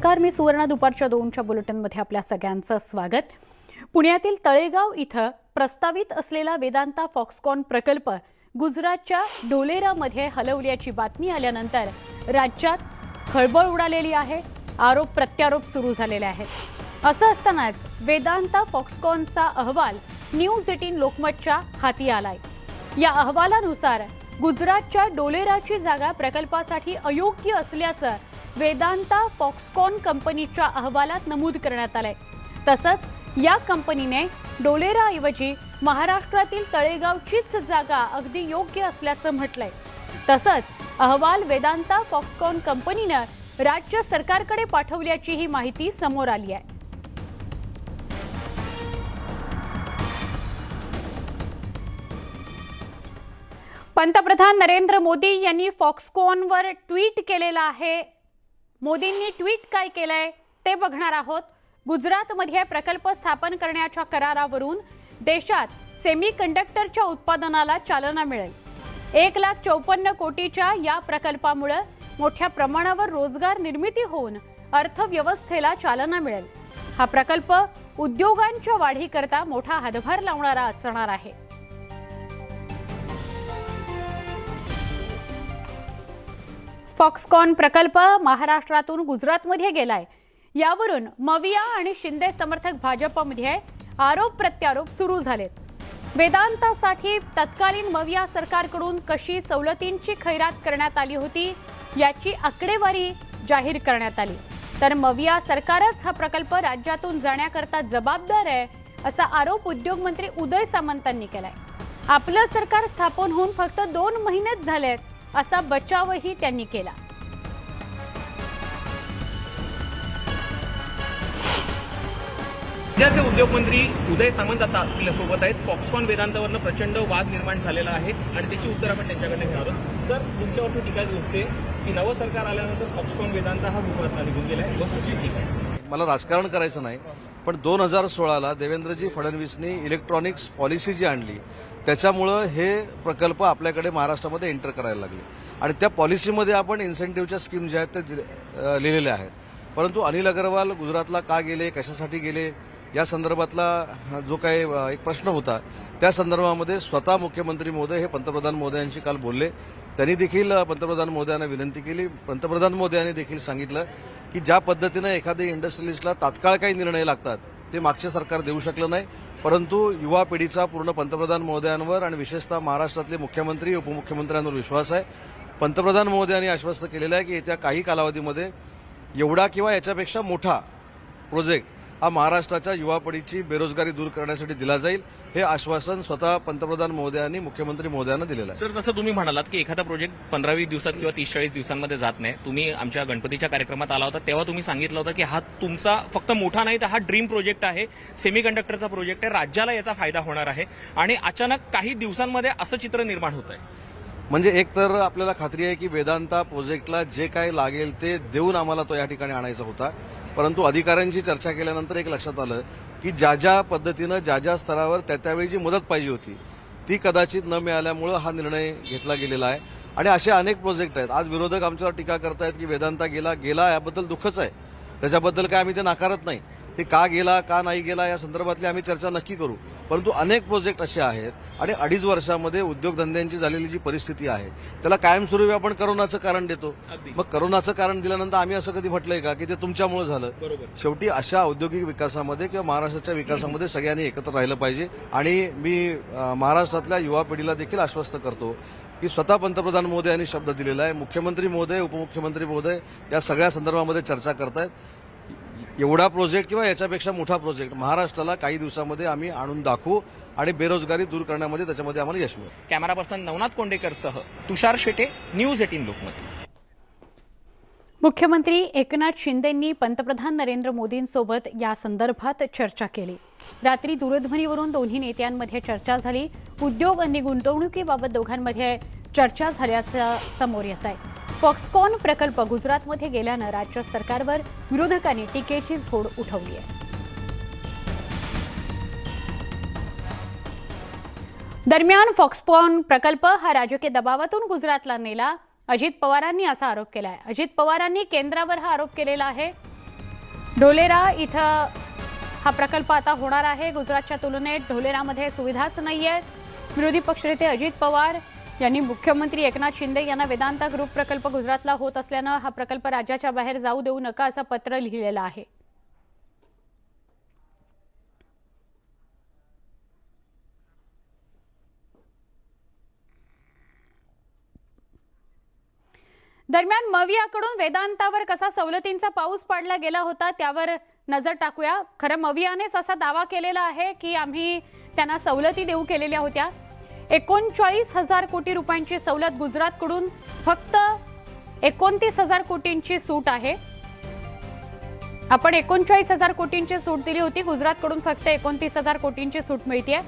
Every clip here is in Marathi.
नमस्कार, मी सुवर्ण. दुपारच्या 2च्या बुलेटिनमध्ये आपल्या सगळ्यांचं स्वागत. पुण्यातील तळेगाव इथं प्रस्तावित असलेला वेदांता फॉक्सकॉन प्रकल्प गुजरातच्या डोलेरामध्ये हलवल्याची बातमी आल्यानंतर राज्यात खळबळ उडालेली आहे. आरोप प्रत्यारोप सुरू झालेले आहेत. असं असतानाच वेदांता फॉक्सकॉनचा अहवाल न्यूज 18 लोकमतच्या हाती आलाय. या अहवालानुसार गुजरातच्या डोलेराची जागा प्रकल्पासाठी अयोग्य असल्याचं वेदांता फॉक्सकॉन कंपनीच्या अहवालात नमूद करण्यात आलंय. तसंच या कंपनीने डोलेराऐवजी महाराष्ट्रातील तळेगावचीच जागा अगदी योग्य असल्याचं म्हटलंय. तसंच अहवाल वेदांता फॉक्सकॉन कंपनीनं राज्य सरकारकडे पाठवल्याची ही माहिती समोर आली आहे. पंतप्रधान नरेंद्र मोदी यांनी फॉक्सकॉनवर ट्विट केलेलं आहे. मोदींनी ट्विट काय केलंय ते बघणार आहोत. गुजरातमध्ये प्रकल्प स्थापन करण्याच्या करारावरून देशात सेमीकंडक्टरच्या उत्पादनाला चालना मिळेल. 1,54 कोटीच्या या प्रकल्पामुळे मोठ्या प्रमाणावर रोजगार निर्मिती होऊन अर्थव्यवस्थेला चालना मिळेल. हा प्रकल्प उद्योगांच्या वाढीकरता मोठा हातभार लावणारा असणार आहे. फॉक्सकॉन प्रकल्प महाराष्ट्रातून गुजरातमध्ये गेलाय. यावरून मविया आणि शिंदे समर्थक भाजपमध्ये आरोप प्रत्यारोप सुरू झालेत. वेदांतासाठी तत्कालीन मविया सरकारकडून कशी सवलतींची खैरात करण्यात आली होती याची आकडेवारी जाहीर करण्यात आली. तर मविया सरकारच हा प्रकल्प राज्यातून जाण्याकरता जबाबदार आहे असा आरोप उद्योगमंत्री उदय सामंतांनी केलाय. आपलं सरकार स्थापन होऊन फक्त 2 महिनेच झालेत असा बचावही त्यांनी केला. राज्याचे उद्योगमंत्री उदय सामंत आता आपल्यासोबत आहेत. फॉक्सकॉन वेदांतावरनं प्रचंड वाद निर्माण झालेला आहे आणि त्याची उत्तर आपण त्यांच्याकडे घ्यावं. सर, तुमच्यावरती टीका होते की नवं सरकार आल्यानंतर फॉक्सकॉन वेदांता हा गुजरातला निघून गेलाय. वस्तुस्थिती ठीक आहे. मला राजकारण करायचं नाही, पण 2016ला देवेंद्रजी फडणवीसनी इलेक्ट्रॉनिक्स पॉलिसी जी आणली त्याच्यामुळं हे प्रकल्प आपल्याकडे महाराष्ट्रामध्ये एंटर करायला लागले आणि त्या पॉलिसीमध्ये आपण इन्सेंटिव्हच्या स्कीम ज्या आहेत ते लिहिलेल्या आहेत. परंतु अनिल अग्रवाल गुजरातला का गेले, कशासाठी गेले या संदर्भातला जो काही एक प्रश्न होता त्या संदर्भामध्ये स्वतः मुख्यमंत्री महोदय हे पंतप्रधान महोदयांशी काल बोलले. त्यांनी देखील पंतप्रधान महोदयांना विनंती केली. पंतप्रधान महोदयांनी देखील सांगितलं की ज्या पद्धतीनं एखाद्या इंडस्ट्रियलिस्टला तात्काळ काही निर्णय लागतात ते मागचे सरकार देऊ शकलं नाही, परंतु युवा पिढीचा पूर्ण पंतप्रधान महोदयांवर आणि विशेषतः महाराष्ट्रातले मुख्यमंत्री उपमुख्यमंत्र्यांवर विश्वास आहे. पंतप्रधान महोदयांनी आश्वस्त केलेलं आहे की येत्या काही कालावधीमध्ये एवढा किंवा याच्यापेक्षा मोठा प्रोजेक्ट हा महाराष्ट्राच्या युवा पिढीची बेरोजगारी दूर करण्यासाठी दिला जाईल. हे आश्वासन स्वतः पंतप्रधान महोदयांनी मुख्यमंत्री महोदयांना दिलेलं आहे. सर, जसं तुम्ही म्हणालात की एखादा प्रोजेक्ट 15-20 दिवसात किंवा 30-40 दिवसांमध्ये जात नाही. तुम्ही आमच्या गणपतीच्या कार्यक्रमात आला होता तेव्हा तुम्ही सांगितलं होतं की हा तुमचा फक्त मोठा नाही तर हा ड्रीम प्रोजेक्ट आहे, सेमीकंडक्टरचा प्रोजेक्ट आहे, राज्याला याचा फायदा होणार आहे आणि अचानक काही दिवसांमध्ये असं चित्र निर्माण होत आहे. म्हणजे एक तर आपल्याला खात्री आहे की वेदांता प्रोजेक्टला जे काही लागेल ते देऊन आम्हाला तो या ठिकाणी आणायचा होता. परंतु अधिकाऱ्यांची चर्चा केल्यानंतर एक लक्षात आलं की ज्या पद्धतीनं ज्या स्तरावर त्यावेळी जी मदत पाहिजे होती ती कदाचित न मिळाल्यामुळं हा निर्णय घेतला गेलेला आहे. आणि असे अनेक प्रोजेक्ट आहेत. आज विरोधक आमच्यावर टीका करतायत की वेदांता गेला याबद्दल दुःखच आहे. त्याच्याबद्दल काय आम्ही ते नाकारत नाही. ते का गेला का नाही गेला या संदर्भातली आम्ही चर्चा नक्की करू. परंतु अनेक प्रोजेक्ट असे आहेत आणि 2.5 वर्षामध्ये उद्योगधंद्यांची झालेली जी परिस्थिती आहे त्याला कायमस्वरूपी आपण करोनाचं कारण देतो. मग करोनाचं कारण दिल्यानंतर आम्ही असं कधी म्हटलंय का की ते तुमच्यामुळे झालं. शेवटी अशा औद्योगिक विकासामध्ये किंवा महाराष्ट्राच्या विकासामध्ये सगळ्यांनी एकत्र राहिलं पाहिजे. आणि मी महाराष्ट्रातल्या युवा पिढीला देखील आश्वस्त करतो की स्वतः पंतप्रधान महोदय यांनी शब्द दिलेला आहे. मुख्यमंत्री महोदय उपमुख्यमंत्री महोदय या सगळ्या संदर्भामध्ये चर्चा करतायत. एवढा प्रोजेक्ट किंवा याच्यापेक्षा मोठा प्रोजेक्ट महाराष्ट्राला काही दिवसामध्ये आम्ही आणून दाखवू आणि बेरोजगारी दूर करण्यामध्ये त्याच्यामध्ये आम्हाला यश मिळेल. कॅमेरा पर्सन नवनाथ कोंडेकरसह तुषार शेटे, न्यूज 18 लोकमत. मुख्यमंत्री एकनाथ शिंदेंनी पंतप्रधान नरेंद्र मोदींसोबत या संदर्भात चर्चा केली. रात्री दूरध्वनीवरून दोन्ही नेत्यांमध्ये चर्चा झाली. उद्योग आणि गुंतवणुकीबाबत दोघांमध्ये चर्चा झाल्याचं समोर येत आहे. फॉक्सकॉन प्रकल्प गुजरातमध्ये गेल्यानं राज्य सरकारवर विरोधकांनी टीकेची झोड उठवली आहे. दरम्यान फॉक्सकॉन प्रकल्प हा राजकीय दबावातून गुजरातला नेला. अजित पवारांनी असा आरोप केलाय. अजित पवारांनी केंद्रावर हा आरोप केलेला आहे. ढोलेरा इथं हा प्रकल्प आता होणार आहे। गुजरातच्या तुलनेत ढोलेरामध्ये सुविधाच नाहीये। विरोधी पक्षनेते अजित पवार यांनी मुख्यमंत्री एकनाथ शिंदे यांना वेदांता ग्रुप प्रकल्प गुजरातला होत असल्यानं हा प्रकल्प राज्याच्या बाहेर जाऊ देऊ नका असं पत्र लिहिलेलं आहे। दरम्यान मवियाकडून वेदांतावर कसा सवलतींचा पाऊस पाडला गेला होता त्यावर नजर टाकूया। खरं मवियानेच असा दावा केलेला आहे की आम्ही त्यांना सवलती देऊ केलेल्या होत्या। 39,000 कोटी रुपयांची सवलत गुजरातकडून फक्त 29,000 कोटींची सूट आहे। आपण 39,000 कोटींची सूट दिली होती, गुजरातकडून फक्त 29,000 कोटींची सूट मिळते।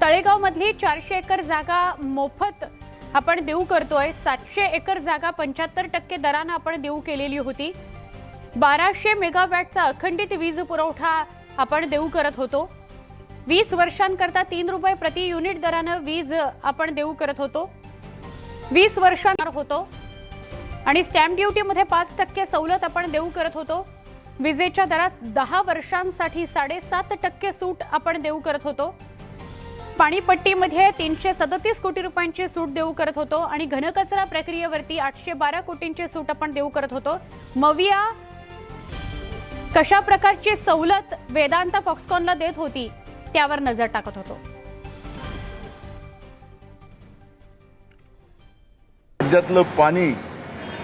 तळेगाव मधली 400 एकर जागा मोफत आपण देऊ करतोय। 700 एकर जागा 75% दरानं आपण देऊ केलेली होती। 1200 मेगावॅटचा अखंडित वीज पुरवठा आपण देऊ करत होतो। 20 वर्षांकरता 3 रुपये प्रति युनिट दरानं वीज आपण देऊ करत होतो। 20 वर्षांवर होतो आणि स्टॅम्प ड्युटीमध्ये 5% सवलत आपण देऊ करत होतो। विजेच्या दरात 10 वर्षांसाठी 7.5% सूट आपण देऊ करत होतो। पाणीपट्टीमध्ये 337 कोटी रुपयांची सूट देऊ करत होतो आणि घनकचरा प्रक्रियेवरती 812 कोटींची सूट आपण देऊ करत होतो। मविया कशा प्रकारची सवलत वेदांता फॉक्सकॉनला देत होती त्यावर नजर टाकत होतो। राज्यातलं पाणी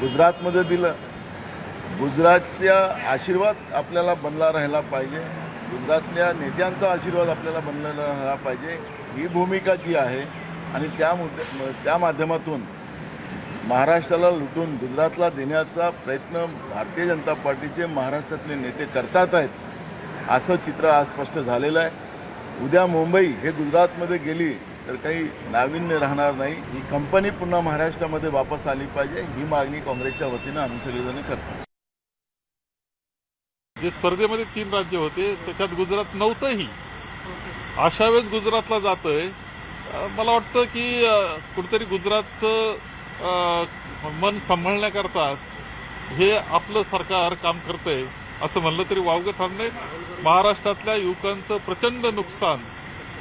गुजरातमध्ये दिलं। गुजरातचा आशीर्वाद आपल्याला बनला राहिला पाहिजे, गुजरातल्या नेत्यांचा आशीर्वाद आपल्याला बनलेला राहिला पाहिजे, ही भूमिका जी आहे। आणि त्या माध्यमातून महाराष्ट्राला लुटून गुजरातला देण्याचा प्रयत्न भारतीय जनता पार्टीचे महाराष्ट्रातले नेते करतात आहेत, असं चित्र आज स्पष्ट झालेलं आहे। उद्या मुंबई हे गुजरातमध्ये गेली तर काही नाविन्य राहणार नाही। ही कंपनी पुन्हा महाराष्ट्रामध्ये वापस आली पाहिजे, ही मागणी काँग्रेसच्या वतीनं आम्ही सगळेजण करतो। जे स्पर्धेमध्ये 3 राज्य होते त्याच्यात गुजरात नव्हतंही, अशा वेळेस गुजरातला जातोय। मला वाटतं की कुठेतरी गुजरातचं मन सांभाळण्याकरता हे आपलं सरकार काम करतंय असं म्हणलं तरी वावगं ठरणार नाही। महाराष्ट्रातल्या युवकांचं प्रचंड नुकसान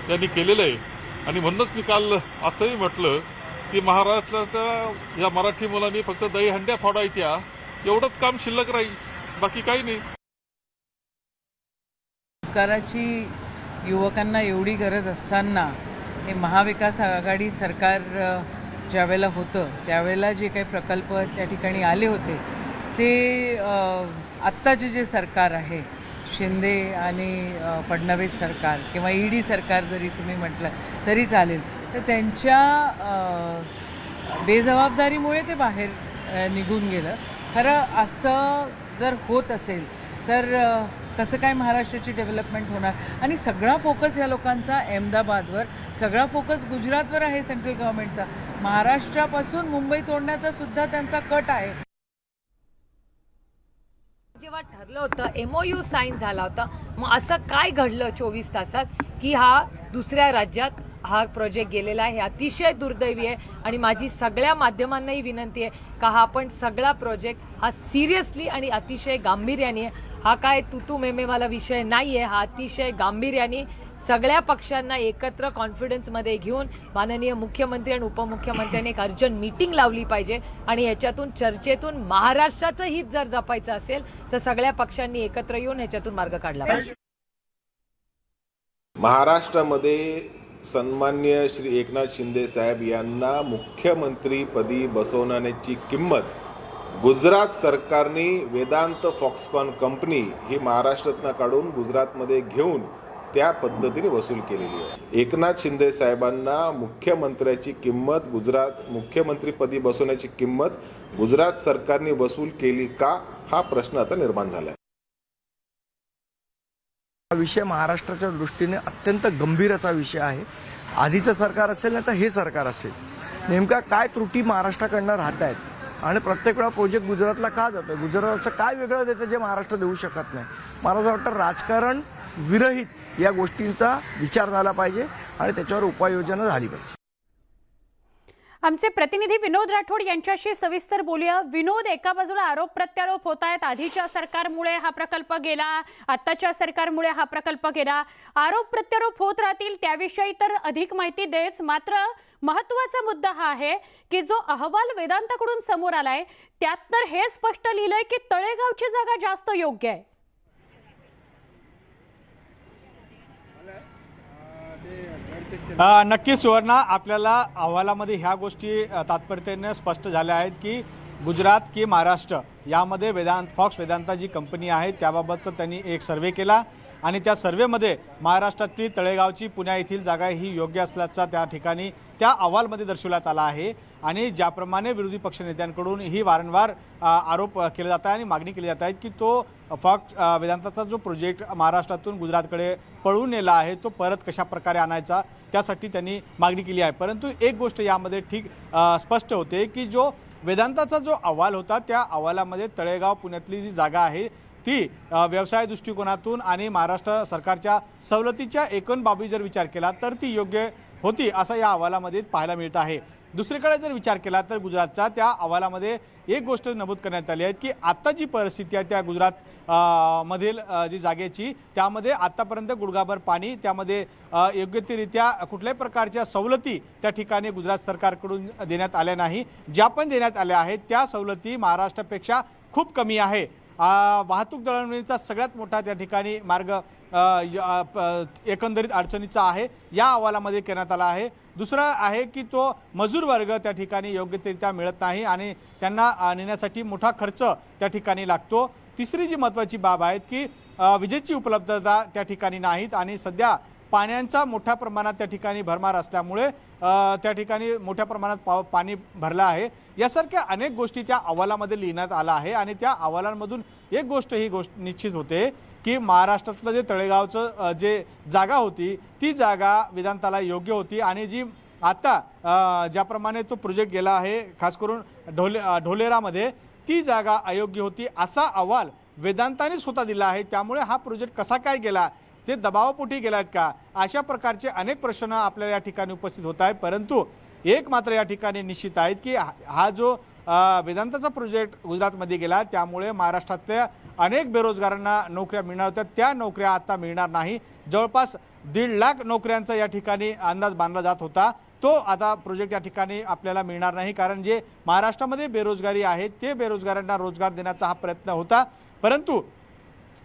त्यांनी केलेलं आहे आणि म्हणूनच मी काल असंही म्हटलं की महाराष्ट्राच्या या मराठी मुलांनी फक्त दहीहंड्या फोडायच्या, एवढंच काम शिल्लक राहील, बाकी काही नाही। रोजगाराची युवकांना एवढी गरज असताना हे महाविकास आघाडी सरकार ज्यावेळेला होतं त्यावेळेला जे काही प्रकल्प त्या ठिकाणी आले होते ते आत्ताचे जे सरकार आहे शिंदे आणि फडणवीस सरकार किंवा ईडी सरकार जरी तुम्ही म्हटलं तरी चालेल, तर त्यांच्या बेजबाबदारीमुळे ते बाहेर निघून गेलं। खरं असं जर होत असेल तर कसं काय महाराष्ट्राची डेव्हलपमेंट होणार? आणि सगळा फोकस या लोकांचा अहमदाबादवर, सगळा फोकस गुजरातवर आहे सेंट्रल गव्हर्नमेंटचा। महाराष्ट्रापासून मुंबई तोडण्याचा सुद्धा त्यांचा कट आहे। जेव्हा ठरलं होतं MOU साईन झाला होता, मग असं काय घडलं 24 तासात की हा दुसऱ्या राज्यात हा प्रोजेक्ट गेलेला आहे? अतिशय दुर्दैवी आहे आणि माझी सगळ्या माध्यमांनाही विनंती आहे का हा आपण सगळा प्रोजेक्ट हा सिरियसली आणि अतिशय गांभीर्याने, हा काय तू मेमेवाला विषय नाही आहे, हा अतिशय गांभीर्याने सगळ्या पक्षांना एकत्र कॉन्फिडन्समध्ये घेऊन माननीय मुख्यमंत्री आणि उपमुख्यमंत्र्यांनी एक अर्जंट मीटिंग लावली पाहिजे आणि याच्यातून चर्चेतून महाराष्ट्राचं हित जर जपायचं असेल तर सगळ्या पक्षांनी एकत्र येऊन याच्यातून मार्ग काढला पाहिजे। महाराष्ट्रामध्ये सन्माननीय श्री एकनाथ शिंदे साहेब यांना मुख्यमंत्रीपदी बसवण्याची किंमत गुजरात सरकारने वेदांत फॉक्सकॉन कंपनी ही महाराष्ट्रातनं काढून गुजरातमध्ये घेऊन त्या पद्धतीने वसूल केलेली आहे। एकनाथ शिंदे साहेबांना मुख्यमंत्र्याची किंमत, गुजरात मुख्यमंत्रीपदी बसवण्याची किंमत गुजरात सरकारने वसूल केली का, हा प्रश्न आता निर्माण झाला आहे। हा विषय महाराष्ट्राच्या दृष्टीने अत्यंत गंभीर असा विषय आहे। आधीचं सरकार असेल ना तर हे सरकार असेल, नेमका काय त्रुटी महाराष्ट्राकडनं राहत आहेत आणि प्रत्येक वेळा प्रोजेक्ट गुजरातला का जातोय, गुजरातचं काय वेगळं देतं जे महाराष्ट्र देऊ शकत नाही? मला असं वाटतं राजकारण विरहित या गोष्टींचा विचार झाला पाहिजे आणि त्याच्यावर उपाययोजना झाली पाहिजे। आमचे प्रतिनिधी विनोद राठोड यांच्याशी सविस्तर बोलूया. विनोद, एका बाजूला आरोप प्रत्यारोप होत आहेत, आधीच्या सरकारमुळे हा प्रकल्प गेला, आत्ताच्या सरकारमुळे हा प्रकल्प गेला. आरोप प्रत्यारोप होत राहतील, त्याविषयी तर अधिक माहिती देच. मात्र महत्त्वाचा मुद्दा हा आहे की जो अहवाल वेदांताकडून समोर आलाय त्यात तर हे स्पष्ट लिहिलंय की तळेगावची जागा जास्त योग्य आहे. नक्कीच सुवर्णा, आपल्याला अहवालामध्ये ह्या गोष्टी तात्पर्याने स्पष्ट झाल्या आहेत की गुजरात की महाराष्ट्र यामध्ये फॉक्स वेदांता जी कंपनी आहे त्याबाबतचा त्यांनी एक सर्वे केला आणि त्या सर्वेमध्ये महाराष्ट्रातली तळेगावची पुण्या येथील जागा ही योग्य असल्याचा त्या ठिकाणी त्या अहवालमध्ये दर्शवण्यात आला आहे. आणि ज्याप्रमाणे विरोधी पक्षनेत्यांकडून ही वारंवार आरोप केले जात आहे आणि मागणी केली जात आहे की तो फॉक्स वेदांताचा जो प्रोजेक्ट महाराष्ट्रातून गुजरातकडे पळून नेला आहे तो परत कशा प्रकारे आणायचा त्यासाठी त्यांनी मागणी केली आहे. परंतु एक गोष्ट यामध्ये ठीक स्पष्ट होते की जो वेदांताचा जो अहवाल होता त्या अहवालामध्ये तळेगाव पुण्यातली जी जागा आहे ती व्यवसाय दृष्टिकोनातून आणि महाराष्ट्र सरकारच्या सवलतीच्या एकूण बाबी जर विचार केला तर ती योग्य होती असं या अहवालामध्ये पाहायला मिळत आहे. दुसरीकडे जर विचार केला तर गुजरातच्या त्या अहवालामध्ये एक गोष्ट नमूद करण्यात आली आहे की आत्ता जी परिस्थिती आहे त्या गुजरात मधील जी जागेची त्यामध्ये आत्तापर्यंत गुडघाभर पाणी, त्यामध्ये योग्यरित्या कुठल्याही प्रकारच्या सवलती त्या ठिकाणी गुजरात सरकारकडून देण्यात आल्या नाही. ज्या पण देण्यात आल्या आहेत त्या सवलती महाराष्ट्रापेक्षा खूप कमी आहे. वाहतूक दळणवळणीचा सगळ्यात मोठा त्या ठिकाणी मार्ग एकंदरीत अडचणीचा आहे या अहवालामध्ये करण्यात आला आहे. दुसरा आहे की तो मजूर वर्ग त्या ठिकाणी योग्यरित्या मिळत नाही आणि त्यांना नेण्यासाठी मोठा खर्च त्या ठिकाणी लागतो. तिसरी जी महत्त्वाची बाब आहे की विजेची उपलब्धता त्या ठिकाणी नाहीत आणि सध्या पाण्याचा मोठ्या प्रमाणात त्या ठिकाणी भरमार असल्यामुळे त्या ठिकाणी मोठ्या प्रमाणात पाणी भरलं आहे. यासारख्या अनेक गोष्टी त्या अहवालामध्ये लिहिण्यात आला आहे आणि त्या अहवालांमधून एक गोष्ट ही गोष्ट निश्चित होते की महाराष्ट्रातलं जे तळेगावचं जे जागा होती ती जागा वेदांताला योग्य होती आणि जी आता ज्याप्रमाणे तो प्रोजेक्ट गेला आहे खास करून ढोलेरामध्ये ती जागा अयोग्य होती असा अहवाल वेदांताने स्वतः दिला आहे. त्यामुळे हा प्रोजेक्ट कसा काय गेला, ते दबावापोटी गेलात का, अशा प्रकारचे अनेक प्रश्न आपल्याला या ठिकाणी उपस्थित होत आहेत. परंतु एक मात्र या ठिकाणी निश्चित आहेत की हा जो वेदांताचा प्रोजेक्ट गुजरातमध्ये गेला त्यामुळे महाराष्ट्रातल्या अनेक बेरोजगारांना नोकऱ्या मिळणार होत्या, त्या नोकऱ्या आता मिळणार नाही. जवळपास 1.5 लाख नोकऱ्यांचा या ठिकाणी अंदाज बांधला जात होता, तो आता प्रोजेक्ट या ठिकाणी आपल्याला मिळणार नाही. कारण जे महाराष्ट्रामध्ये बेरोजगारी आहे ते बेरोजगारांना रोजगार देण्याचा हा प्रयत्न होता. परंतु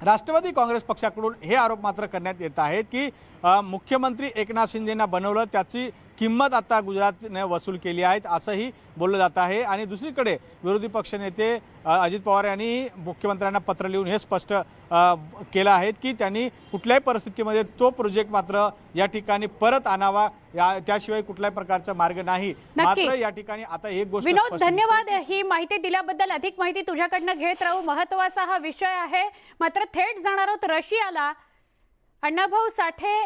राष्ट्रवादी काँग्रेस पक्षाकडून हे आरोप मात्र करण्यात येत आहेत की मुख्यमंत्री एकनाथ शिंदेंना बनवलं त्याची किंमत आता गुजरातने वसूल केली आहे असंही बोललं जात आहे. आणि दुसरीकडे विरोधी पक्षनेते अजित पवार यांनी मुख्यमंत्र्यांना पत्र लिहून हे स्पष्ट केलं आहे की त्यांनी कुठल्याही परिस्थितीमध्ये तो प्रोजेक्ट मात्र या ठिकाणी परत आणावा, त्याशिवाय कुठल्याही प्रकारचा मार्ग नाही. मात्र या ठिकाणी आता एक गोष्ट विनोद, धन्यवाद ही माहिती दिल्याबद्दल. अधिक माहिती तुझ्याकडनं घेत राहू. महत्त्वाचा हा विषय आहे. मात्र थेट जाणार आहोत रशियाला. अण्णाभाऊ साठे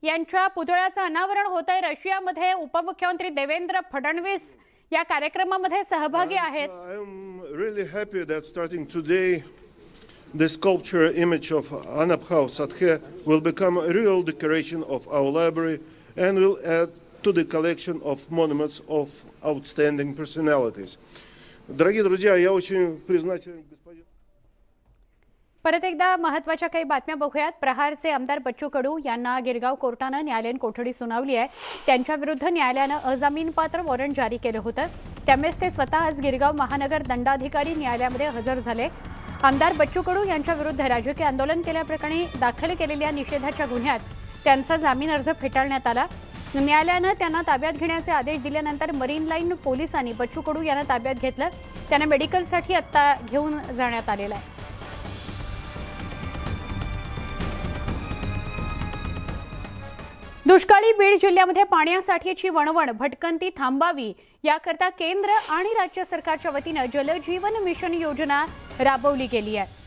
यांच्या पुतळ्याचं अनावरण होत आहे रशियामध्ये. उपमुख्यमंत्री देवेंद्र फडणवीस या कार्यक्रमामध्ये सहभागी आहेत. I am really happy that starting today the sculpture image of Anabhau Sathe will become a real decoration of our library and will add to the collection of monuments of outstanding personalities. Дорогие друзья, я очень признателен господину. परत एकदा महत्त्वाच्या काही बातम्या बघूयात. प्रहारचे आमदार बच्चू कडू यांना गिरगाव कोर्टानं न्यायालयीन कोठडी सुनावली आहे. त्यांच्याविरुद्ध न्यायालयानं अजामीनपात्र वॉरंट जारी केलं होतं. त्यामुळेच ते स्वतः आज गिरगाव महानगर दंडाधिकारी न्यायालयामध्ये हजर झाले. आमदार बच्चू कडू यांच्याविरुद्ध राजकीय आंदोलन केल्याप्रकरणी दाखल केलेल्या निषेधाच्या गुन्ह्यात त्यांचा जामीन अर्ज फेटाळण्यात आला. न्यायालयानं त्यांना ताब्यात घेण्याचे आदेश दिल्यानंतर मरीन लाईन पोलिसांनी बच्चू कडू यांना ताब्यात घेतलं. त्यांना मेडिकलसाठी आत्ता घेऊन जाण्यात आलेलं आहे. दुष्काळी बीड जिल्ह्यामध्ये पाण्यासाठीची वणवण भटकंती थांबावी याकरता केंद्र आणि राज्य सरकारच्या वतीनं जलजीवन मिशन योजना राबवली गेली आहे.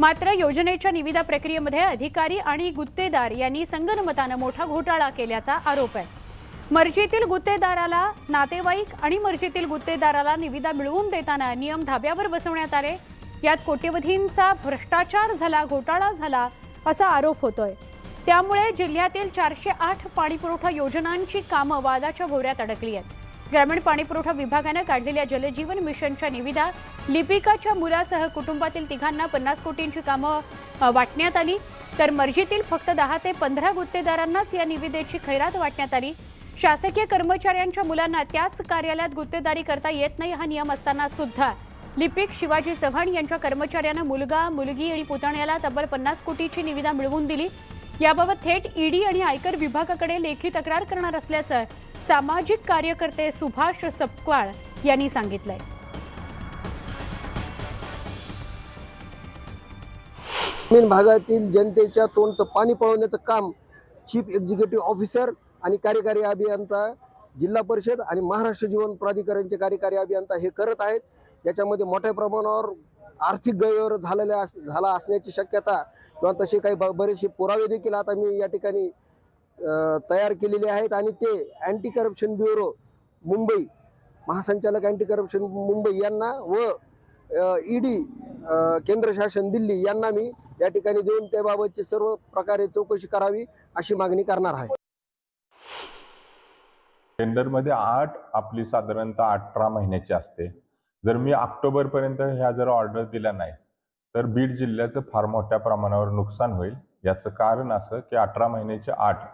मात्र योजनेच्या निविदा प्रक्रियेमध्ये अधिकारी आणि गुत्तेदार यांनी संगनमतानं मोठा घोटाळा केल्याचा आरोप आहे. मर्जीतील गुत्तेदाराला नातेवाईक आणि मर्जीतील गुत्तेदाराला निविदा मिळवून देताना नियम धाब्यावर बसवण्यात आले. यात कोट्यवधींचा भ्रष्टाचार झाला, घोटाळा झाला असा आरोप होतोय. त्यामुळे जिल्ह्यातील 408 पाणीपुरवठा योजनांची कामं वादाच्या भोवऱ्यात अडकली आहेत. ग्रामीण पाणीपुरवठा विभागानं काढलेल्या जलजीवन मिशनच्या निविदा लिपिकाच्या मुलासह कुटुंबातील तिघांना 50 कोटींची कामं वाटण्यात आली, तर मर्जीतील फक्त 10 ते 15 गुत्तेदारांनाच या निविदेची खैरात वाटण्यात आली। शासकीय कर्मचाऱ्यांच्या मुलांना त्याच कार्यालयात गुत्तेदारी करता येत नाही हा नियम असताना सुद्धा लिपिक शिवाजी चव्हाण यांच्या कर्मचाऱ्यांना मुलगा, मुलगी आणि पुतण्याला तब्बल 50 कोटीची निविदा मिळवून दिली। याबाबत थेट ईडी आणि आयकर विभागाकडे लेखी तक्रार करणार असल्याचं सामाजिक कार्यकर्ते सुभाष सपकाळ यांनी सांगितलंय। ग्रामीण भागातील जनतेच्या तोंडचं पाणी पळवण्याचं काम चीफ एक्झिक्युटिव्ह ऑफिसर आणि कार्यकारी अभियंता जिल्हा परिषद आणि महाराष्ट्र जीवन प्राधिकरणचे कार्यकारी अभियंता हे करत आहेत। याच्यामध्ये मोठ्या प्रमाणावर आर्थिक गैरव्यवहार झाला असण्याची शक्यता किंवा तसे काही बरेचसे पुरावे देखील आता मी या ठिकाणी तयार केलेले आहेत आणि ते अँटी करप्शन ब्युरो मुंबई, महासंचालक अँटी करप्शन मुंबई यांना व ईडी केंद्र शासन दिल्ली यांना मी या ठिकाणी देऊन त्याबाबतची सर्व प्रकारे चौकशी करावी अशी मागणी करणार आहे। टेंडरमध्ये आपली साधारणतः 18 महिन्याची असते। जर मी ऑक्टोबरपर्यंत ह्या जर ऑर्डर दिल्या नाही तर बीड जिल्ह्याचं फार मोठ्या प्रमाणावर नुकसान होईल। याचं कारण असं की 18 महिन्याची 8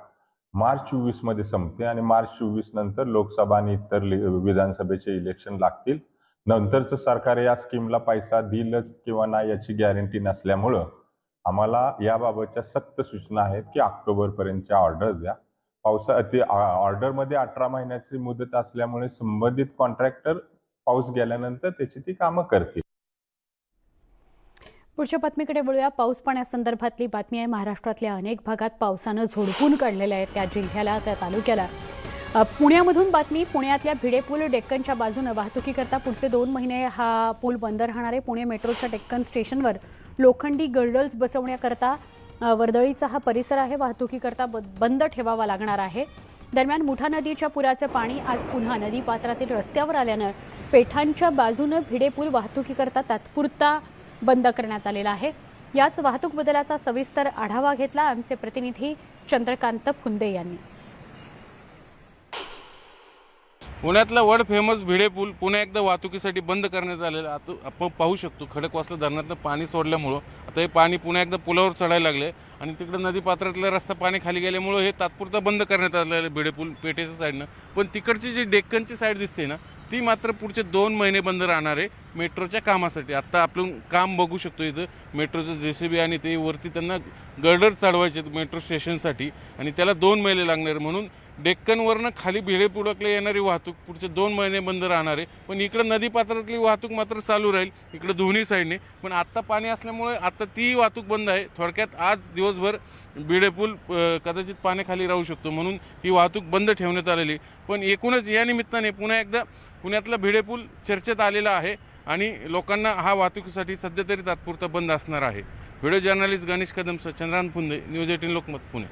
मार्च 24 मध्ये संपते आणि मार्च 24 नंतर लोकसभा आणि इतर विधानसभेचे इलेक्शन लागतील। नंतरचं सरकार या स्कीमला पैसा देईलच किंवा नाही याची गॅरंटी नसल्यामुळं आम्हाला याबाबतच्या सक्त सूचना आहेत की ऑक्टोबरपर्यंतची ऑर्डर द्या। ते ऑर्डरमध्ये 18 महिन्याची मुदत असल्यामुळे संबंधित कॉन्ट्रॅक्टर पाऊस गेल्यानंतर त्याची ती कामं करतील। पुढच्या बातमीकडे वळूया। पाऊस पाण्यासंदर्भातली बातमी आहे। महाराष्ट्रातल्या अनेक भागात पावसानं झोडपून काढलेलं आहे, त्या जिल्ह्याला त्या तालुक्याला। पुण्यामधून बातमी। पुण्यातल्या भिडे पूल डेक्कनच्या बाजूने वाहतुकीकरता पुढचे 2 महिने हा पूल बंद राहणार आहे। पुणे मेट्रोच्या डेक्कन स्टेशनवर लोखंडी गर्डर्स बसवण्याकरता वर्दळीचा हा परिसर आहे, वाहतुकीकरता बंद ठेवावा लागणार आहे। दरम्यान मुठा नदीच्या पुराचे पाणी आज पुन्हा नदी पात्रातील रस्त्यावर आल्यानं पेठांच्या बाजूने भिडे पूल वाहतुकीकरता तात्पुरता बंद करण्यात आलेला आहे। याच वाहतूक बदलाचा सविस्तर आढावा घेतला आमचे प्रतिनिधी चंद्रकांत फुंदे यांनी। पुण्यातला वर्ल्ड फेमस भिडे पूल पुन्हा एकदा वाहतुकीसाठी बंद करण्यात आलेला। आता आपण पाहू शकतो खडकवासला धरणातलं पाणी सोडल्यामुळं आता हे पाणी पुन्हा एकदा पुलावर चढायला लागले आणि तिकडे नदीपात्रातला रस्ता पाणी खाली गेल्यामुळं हे तात्पुरतं बंद करण्यात आलेलं भिडे पूल पेठेच्या साईडनं। पण तिकडची जी डेक्कनची साईड दिसते ना ती मात्र पुढचे 2 महिने बंद राहणार आहे मेट्रोच्या कामासाठी। आता आपण काम बघू शकतो इथं मेट्रोचं JCB आणि ते वरती त्यांना गर्डर चढवायचे मेट्रो स्टेशनसाठी आणि त्याला 2 महिने लागणार, म्हणून डेक्कनवरनं खाली भिडे पुढकडे येणारी वाहतूक पुढचे 2 महिने बंद राहणार आहे। पण इकडं नदीपात्रातली वाहतूक मात्र चालू राहील इकडं दोन्ही साईडने। पण आत्ता पाणी असल्यामुळे आता ती वाहतूक बंद आहे। थोडक्यात आज दिवसभर भिडे पूल कदाचित पाण्याखाली राहू शकतो, म्हणून ही वाहतूक बंद ठेवण्यात आलेली। पण एकूणच या निमित्ताने पुन्हा एकदा पुण्यातला भिडे पूल चर्चेत आलेला आहे आणि लोकांना हा वाहतुकीसाठी सध्या तरी तात्पुरता बंद असणार आहे। व्हिडिओ जर्नलिस्ट गणेश कदमसह चंद्रकांत फुंदे, न्यूज 18 लोकमत, पुणे।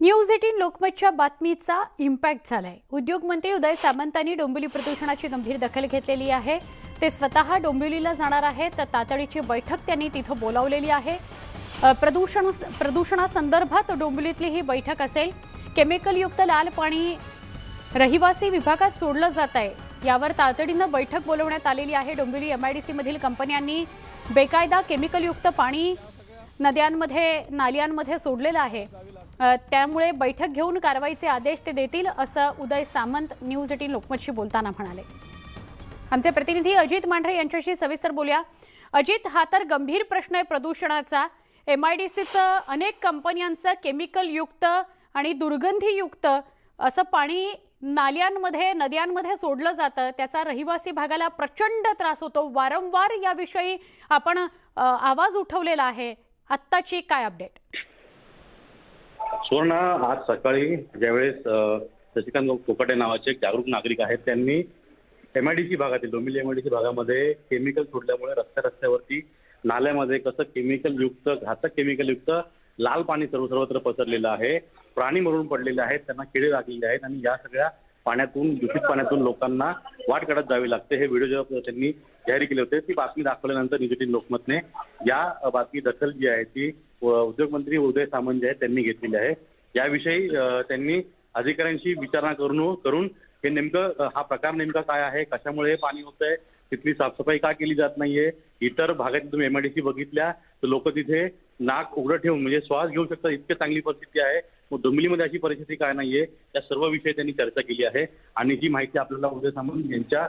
न्यूज 18 लोकमतच्या बातमीचा इम्पॅक्ट झालाय। उद्योग मंत्री उदय सामंतांनी डोंबिवली प्रदूषणाची गंभीर दखल घेतलेली आहे। ते स्वतः डोंबिवलीला जाणार आहेत, तर तातडीची बैठक त्यांनी तिथं बोलावलेली आहे। प्रदूषणासंदर्भात डोंबिवलीतली ही बैठक असेल। केमिकलयुक्त लाल पाणी रहिवासी विभागात सोडलं जात आहे, यावर तातडीनं बैठक बोलवण्यात आलेली आहे। डोंबिवली MIDC मधील कंपन्यांनी बेकायदा केमिकलयुक्त पाणी नद्यांमध्ये नाल्यांमध्ये सोडलेलं आहे, त्यामुळे बैठक घेऊन कारवाईचे आदेश ते देतील असं उदय सामंत न्यूज 18 लोकमतशी बोलताना म्हणाले। आमचे प्रतिनिधी अजित मांढरे यांच्याशी सविस्तर बोलूया। अजित, हा तर गंभीर प्रश्न आहे प्रदूषणाचा। MIDCचं अनेक कंपन्यांचं केमिकलयुक्त आणि दुर्गंधीयुक्त असं पाणी नाल्यांमध्ये नद्यांमध्ये सोडलं जातं, त्याचा रहिवासी भागाला प्रचंड त्रास होतो। वारंवार याविषयी आपण आवाज उठवलेला आहे, आत्ताची काय अपडेट? सुवर्ण, आज सकाळी ज्यावेळेस शशिकांत कोकाटे नावाचे एक जागरूक नागरिक आहेत, त्यांनी MIDC भागातील डोंबिवली MIDC भागामध्ये केमिकल सोडल्यामुळे रस्त्यावरती नाल्यामध्ये कसं केमिकलयुक्त घातक केमिकलयुक्त लाल पाणी सर्वत्र पसरलेलं आहे। प्राणी मरून पडलेले आहेत, त्यांना किडे लागलेले आहेत आणि या सगळ्या पाण्यातून दूषित पाण्यातून लोकांना वाट काढत जावी लागते। हे व्हिडिओ जेव्हा त्यांनी जाहीर केले होते ती बातमी दाखवल्यानंतर न्यूज 18 लोकमतने या बातमी दखल जी आहे ती उद्योगमंत्री उदय सामंत जे आहेत त्यांनी घेतलेली आहे। याविषयी त्यांनी अधिकाऱ्यांशी विचारणा करून हे नेमकं हा प्रकार नेमका काय आहे, कशामुळे हे पाणी होतंय, तिथली साफसफाई का केली जात नाहीये. इतर भागात तुम्ही MIDC बघितल्या तर लोक तिथे नाक उघडं ठेवून म्हणजे श्वास घेऊ शकतात, इतकी चांगली परिस्थिती आहे. मग डोंबिवलीमध्ये अशी परिस्थिती काय नाहीये, या सर्व विषयी त्यांनी चर्चा केली आहे. आणि जी माहिती आपल्याला उदय सामंत यांच्या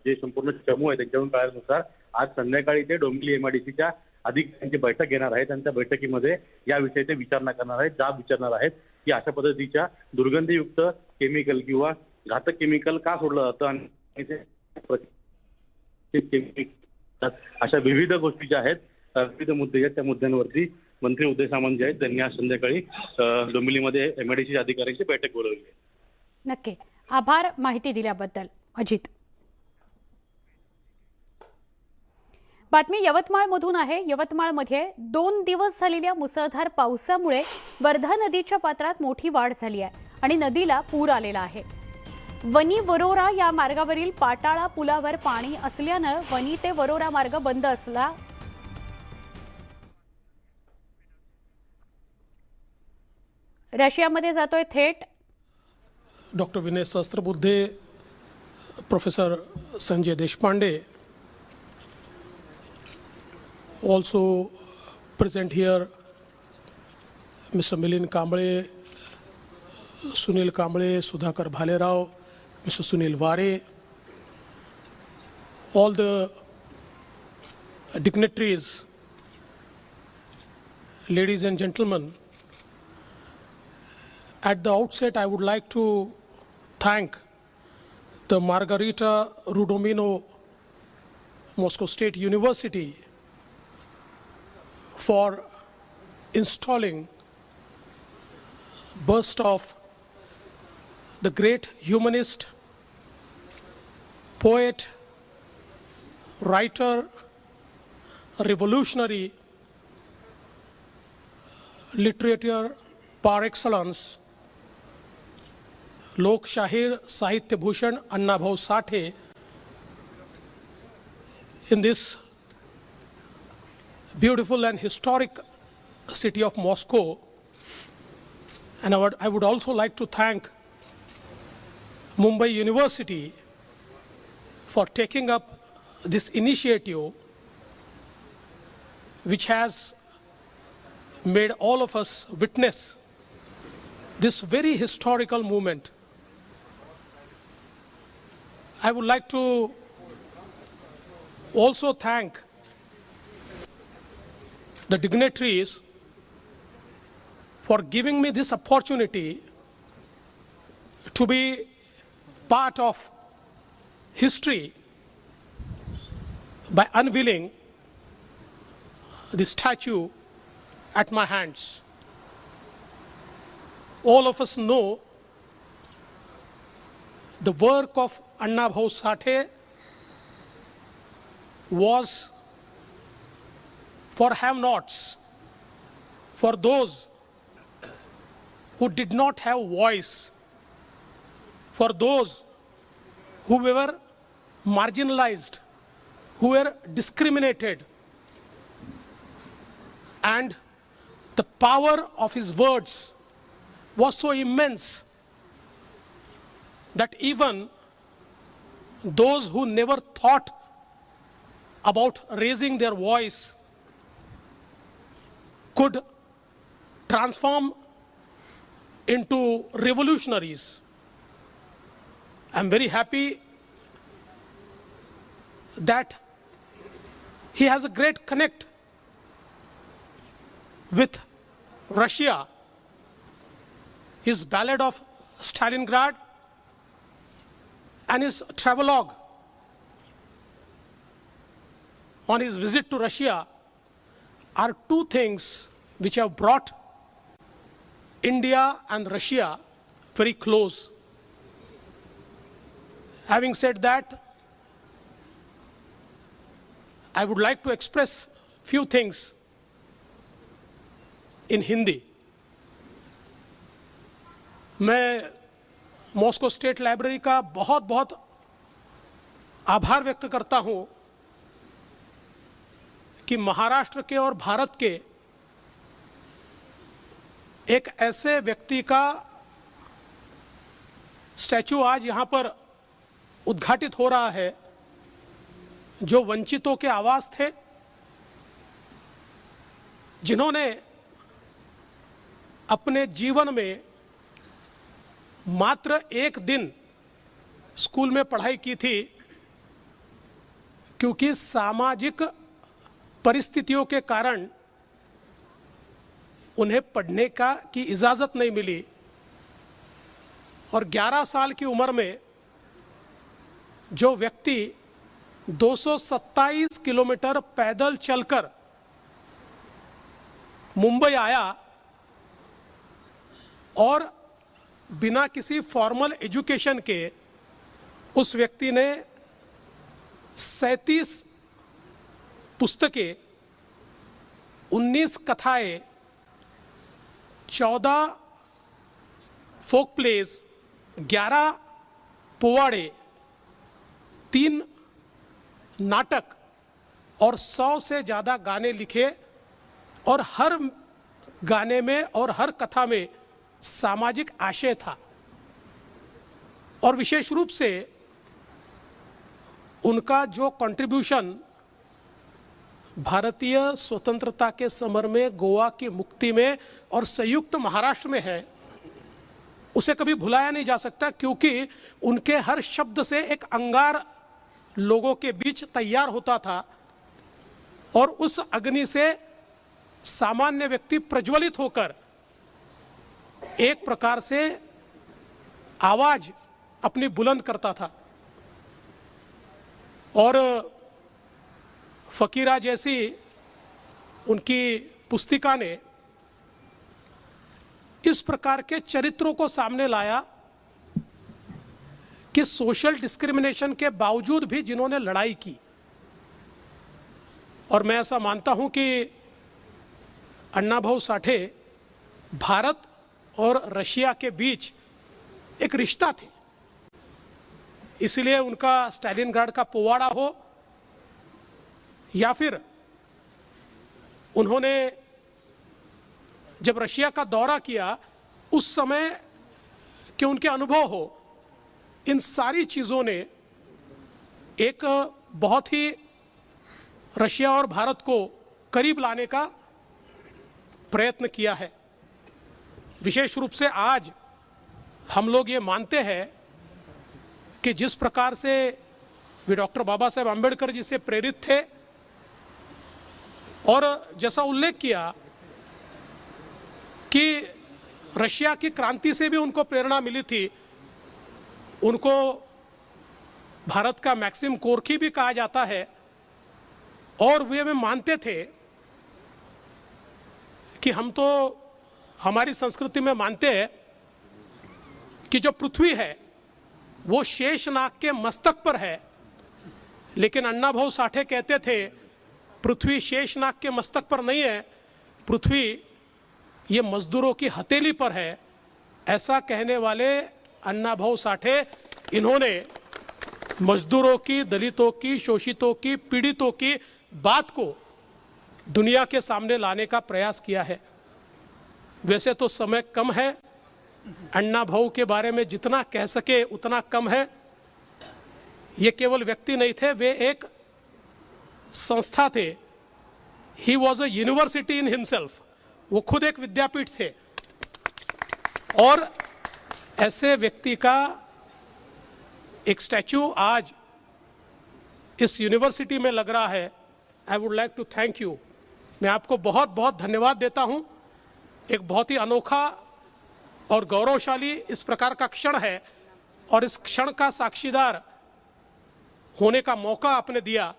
जे संपूर्ण चमू आहे त्यांच्यावरून कळल्यानुसार आज संध्याकाळी ते डोंबिवली MIDCच्या अधिकाऱ्यांची बैठक घेणार आहेत आणि त्या बैठकीमध्ये याविषयी ते विचारणा करणार आहेत, जाब विचारणार आहेत की अशा पद्धतीच्या दुर्गंधीयुक्त केमिकल किंवा घातक केमिकल का सोडलं जातं आणि अशा विविध गोष्टी ज्या आहेत, विविध मुद्दे आहेत, त्या मुद्द्यांवरती मंत्री उदय सामंत जे आहेत त्यांनी आज संध्याकाळी डोंबिवलीमध्ये MIDC अधिकाऱ्यांची बैठक बोलावली आहे. नक्की आभार माहिती दिल्याबद्दल अजित. बातमी यवतमाळमधून आहे. यवतमाळमध्ये 2 दिवस झालेल्या मुसळधार पावसामुळे वर्धा नदीच्या पात्रात मोठी वाढ झाली आहे आणि नदीला पूर आलेला आहे. वनी वरोरा या मार्गावरील पाटाळा पुलावर पाणी असल्यानं वनी ते वरोरा मार्ग बंद असला. रशियामध्ये जातोय थेट doctor Vinay Sahasrabuddhe, professor Sanjay Deshpande also present here, Mr. Milind Kamble, Sunil Kamble, Sudhakar Bhalerao, Mr. Sunil Vare, all the dignitaries, ladies and gentlemen. At the outset, I would like to thank the Margarita Rudomino Moscow State University for installing burst of the great humanist, poet, writer, revolutionary, literature par excellence, Lok Shahir Sahitya Bhushan Anna Bhau Sathe in this beautiful and historic city of Moscow. And I would also like to thank Mumbai University for taking up this initiative, which has made all of us witness this very historical moment. I would like to also thank the dignitaries for giving me this opportunity to be part of history by unveiling the statue at my hands. All of us know the work of Anna Bhau Sathe was for have-nots, for those who did not have voice, for those who were marginalized, who were discriminated. And the power of his words was so immense that even those who never thought about raising their voice could transform into revolutionaries. I'm very happy that he has a great connect with Russia. His Ballad of Stalingrad and his travelogue on his visit to Russia are two things which have brought India and Russia very close. Having said that, I would like to express few things in Hindi. मैं मॉस्को स्टेट लाइब्रेरी का बहुत बहुत आभार व्यक्त करता हूं कि महाराष्ट्र के और भारत के एक ऐसे व्यक्ति का स्टैचू आज यहाँ पर उद्घाटित हो रहा है, जो वंचितों के आवाज थे, जिन्होंने अपने जीवन में मात्र एक दिन स्कूल में पढ़ाई की थी, क्योंकि सामाजिक परिस्थितियों के कारण उन्हें पढ़ने की इजाजत नहीं मिली, और 11 साल की उम्र में जो व्यक्ति 227 किलोमीटर पैदल चलकर मुंबई आया और बिना किसी फॉर्मल एजुकेशन के उस व्यक्ति ने 37 पुस्तकें, 19 कथाएं, 14 फोक प्लेज, 11 पोवाड़े, 3 नाटक और 100 से ज़्यादा गाने लिखे, और हर गाने में और हर कथा में सामाजिक आशय था। और विशेष रूप से उनका जो कंट्रीब्यूशन भारतीय स्वतंत्रता के समर में, गोवा की मुक्ति में और संयुक्त महाराष्ट्र में है, उसे कभी भुलाया नहीं जा सकता, क्योंकि उनके हर शब्द से एक अंगार लोगों के बीच तैयार होता था, और उस अग्नि से सामान्य व्यक्ति प्रज्वलित होकर एक प्रकार से आवाज अपनी बुलंद करता था। और फकीरा जैसी उनकी पुस्तिका ने इस प्रकार के चरित्रों को सामने लाया कि सोशल डिस्क्रिमिनेशन के बावजूद भी जिन्होंने लड़ाई की। और मैं ऐसा मानता हूं कि अण्णाभाऊ साठे भारत और रशिया के बीच एक रिश्ता थे, इसलिए उनका स्टालिनग्राड का पोवाड़ा हो या फिर उन्होंने जब रशिया का दौरा किया उस समय के उनके अनुभव हो, इन सारी चीज़ों ने एक बहुत ही रशिया और भारत को करीब लाने का प्रयत्न किया है। विशेष रूप से आज हम लोग ये मानते हैं कि जिस प्रकार से वे डॉक्टर बाबा साहेब आम्बेडकर जी से प्रेरित थे, और जैसा उल्लेख किया कि रशिया की क्रांति से भी उनको प्रेरणा मिली थी, उनको भारत का मैक्सिम गोर्की भी कहा जाता है, और वे मानते थे कि हम तो हमारी संस्कृति में मानते हैं कि जो पृथ्वी है वो शेषनाग के मस्तक पर है, लेकिन अण्णाभाऊ साठे कहते थे पृथ्वी शेषनाग के मस्तक पर नहीं है, पृथ्वी ये मजदूरों की हथेली पर है। ऐसा कहने वाले अण्णाभाऊ साठे, इन्होंने मजदूरों की, दलितों की, शोषितों की, पीड़ितों की बात को दुनिया के सामने लाने का प्रयास किया है। वैसे तो समय कम है, अण्णाभाऊ के बारे में जितना कह सके उतना कम है। ये केवल व्यक्ति नहीं थे, वे एक संस्था थे। He was a university in himself, वो खुद एक विद्यापीठ थे। और ऐसे व्यक्ति का एक स्टैचू आज इस यूनिवर्सिटी में लग रहा है। I would like to thank you, मैं आपको बहुत बहुत धन्यवाद देता हूं। एक बहुत ही अनोखा और गौरवशाली इस प्रकार का क्षण है, और इस क्षण का साक्षीदार होने का मौका आपने दिया,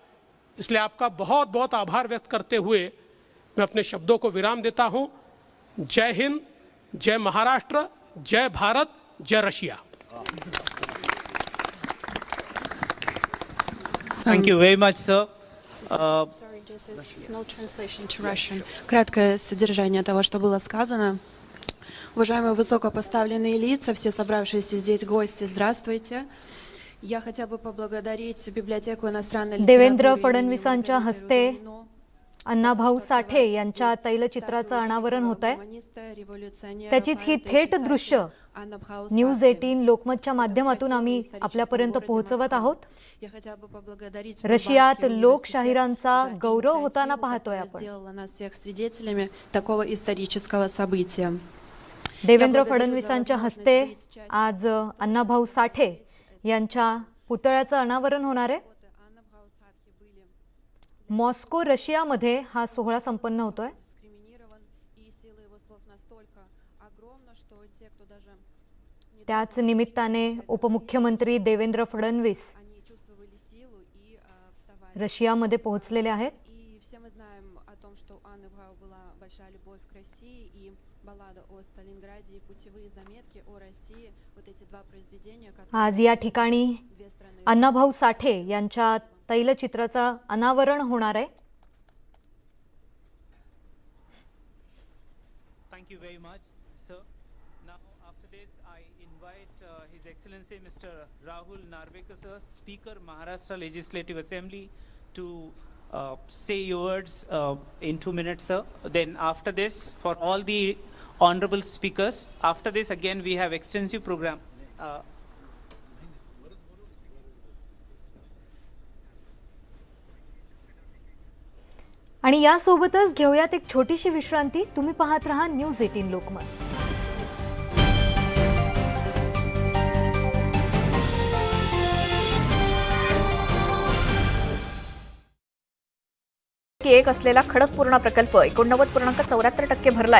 इसलिए आपका बहुत बहुत आभार व्यक्त करते हुए मैं अपने शब्दों को विराम देता हूं। जय हिंद, जय महाराष्ट्र, जय भारत, जय Russia. Thank you very much, sir. Sorry, just no translation to Russian. Краткое содержание того, что было сказано. Уважаемые высокопоставленные лица, все собравшиеся здесь гости, здравствуйте. Я хотела бы поблагодарить библиотеку иностранной литературы. Devendra फडणवीसांच्या हस्ते अण्णाभाऊ साठे यांच्या तैलचित्राचं अनावरण होत आहे. त्याचीच ही थेट दृश्य न्यूज 18 लोकमतच्या माध्यमातून आम्ही आपल्यापर्यंत पोहोचवत आहोत. रशियात लोकशाहीरांचा गौरव होताना पाहतोय आपण. देवेंद्र फडणवीसांच्या हस्ते आज अण्णाभाऊ साठे यांच्या पुतळ्याचं अनावरण होणार आहे. मॉस्को रशियामध्ये हा सोहळा संपन्न होतोय. त्याच निमित्ताने उपमुख्यमंत्री देवेंद्र फडणवीस रशियामध्ये पोहोचलेले आहेत. आज या ठिकाणी अण्णाभाऊ साठे यांच्या तैलचित्राचं अनावरण होणार आहे. Thank you very much, sir. Now, after this, I invite His Excellency Mr. Rahul Narvekar, sir, Speaker, Maharashtra Legislative Assembly, to say your words in 2 minutes, sir. Then, after this, for all the honorable speakers, after this, again, we have extensive program. आणि यासोबतच घेऊयात एक छोटीशी विश्रांती. तुम्ही पाहत रहा न्यूज 18 लोकमत. एक असलेला खडकपूर्णा प्रकल्प 89.74% भरलाय.